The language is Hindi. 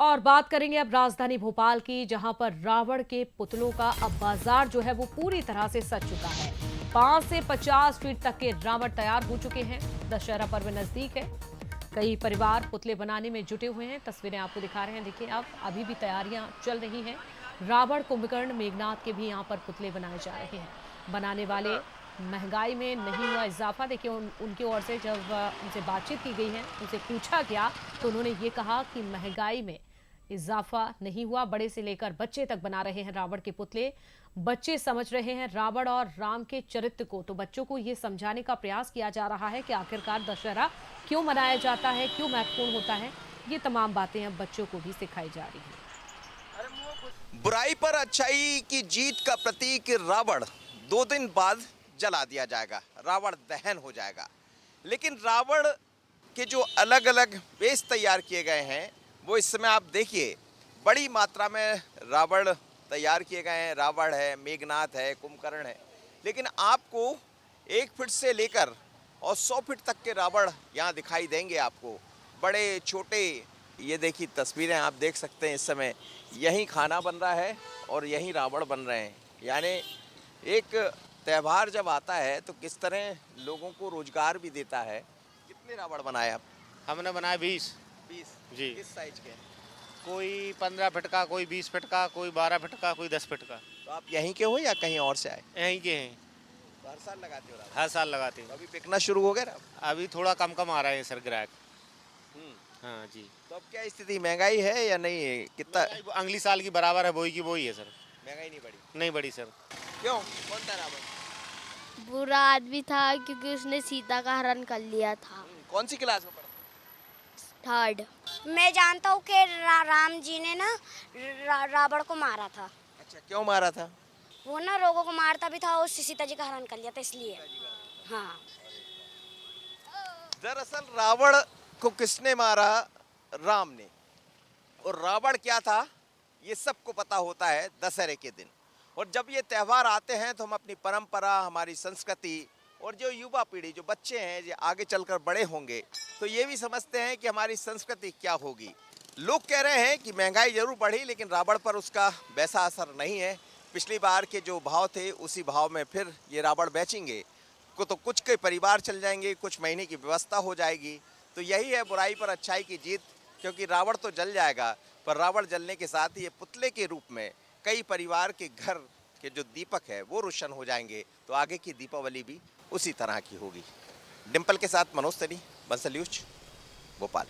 और बात करेंगे अब राजधानी भोपाल की, जहां पर रावण के पुतलों का अब बाजार जो है वो पूरी तरह से सज चुका है। 5 से 50 फीट तक के रावण तैयार हो चुके हैं। दशहरा पर्व नजदीक है, कई परिवार पुतले बनाने में जुटे हुए हैं। तस्वीरें आपको दिखा रहे हैं, देखिए आप, अभी भी तैयारियां चल रही हैं। रावण, कुंभकर्ण, मेघनाथ के भी यहाँ पर पुतले बनाए जा रहे हैं। बनाने वाले महंगाई में नहीं हुआ इजाफा, देखिए उनकी ओर से जब उनसे बातचीत की गई है, उनसे पूछा गया तो उन्होंने ये कहा कि महंगाई में इजाफा नहीं हुआ। बड़े से लेकर बच्चे तक बना रहे हैं रावण के पुतले। बच्चे समझ रहे हैं रावण और राम के चरित्र को, तो बच्चों को ये समझाने का प्रयास किया जा रहा है कि आखिरकार दशहरा क्यों मनाया जाता है, क्यों महत्वपूर्ण होता है। ये तमाम बातें अब बच्चों को भी सिखाई जा रही है। बुराई पर अच्छाई की जीत का प्रतीक रावण 2 दिन बाद जला दिया जाएगा, रावण दहन हो जाएगा। लेकिन रावण के जो अलग अलग बेस तैयार किए गए हैं, वो इस समय आप देखिए, बड़ी मात्रा में रावण तैयार किए गए हैं। रावण है, मेघनाथ है, कुंभकर्ण है। लेकिन आपको 1 फीट से लेकर और 100 फीट तक के रावण यहाँ दिखाई देंगे आपको, बड़े छोटे। ये देखिए तस्वीरें आप देख सकते हैं, इस समय यहीं खाना बन रहा है और यहीं रावण बन रहे हैं। यानी एक त्यौहार जब आता है तो किस तरह लोगों को रोजगार भी देता है। कितने रावण बनाए आप? हमने बनाया 20। 20 जी। किस साइज के? कोई 15 फीट का, कोई 20 फीट का, कोई 12 फीट का, कोई 10 फीट का। तो आप यहीं के हो या कहीं और से आए? यहीं के हैं। तो हर साल लगाते हो रावण? हर साल लगाते तो हैं। अभी बिकना शुरू हो गया ना? अभी थोड़ा कम कम आ रहे हैं सर ग्राहक। हम्म। हाँ जी। तो अब क्या स्थिति, महंगाई है या नहीं है? कितना महंगाई अगली साल की बराबर है, वही की वही है सर। महंगाई नहीं बढ़ी? नहीं बढ़ी सर। क्यों? कौन था रावण? बुरा आदमी था क्योंकि उसने सीता का हरण कर लिया था। कौन सी क्लास में पढ़ते? थर्ड। मैं जानता हूँ कि राम जी ने ना रावण को मारा था। अच्छा, क्यों मारा था? वो ना लोगों को मारता भी था और सीता जी का हरण कर लिया था, इसलिए। हाँ। दरअसल रावण को किसने मारा? राम ने। और रावण क्या था, ये सबको पता होता है दशहरे के दिन। और जब ये त्यौहार आते हैं तो हम अपनी परंपरा, हमारी संस्कृति और जो युवा पीढ़ी, जो बच्चे हैं, जो आगे चलकर बड़े होंगे, तो ये भी समझते हैं कि हमारी संस्कृति क्या होगी। लोग कह रहे हैं कि महंगाई जरूर बढ़ी, लेकिन रावण पर उसका वैसा असर नहीं है। पिछली बार के जो भाव थे उसी भाव में फिर ये रावण बेचेंगे को, तो कुछ के परिवार चल जाएंगे, कुछ महीने की व्यवस्था हो जाएगी। तो यही है बुराई पर अच्छाई की जीत, क्योंकि रावण तो जल जाएगा, पर रावण जलने के साथ ही ये पुतले के रूप में कई परिवार के घर के जो दीपक है वो रोशन हो जाएंगे। तो आगे की दीपावली भी उसी तरह की होगी। डिम्पल के साथ मनोज तनी, बंसल न्यूज, भोपाल।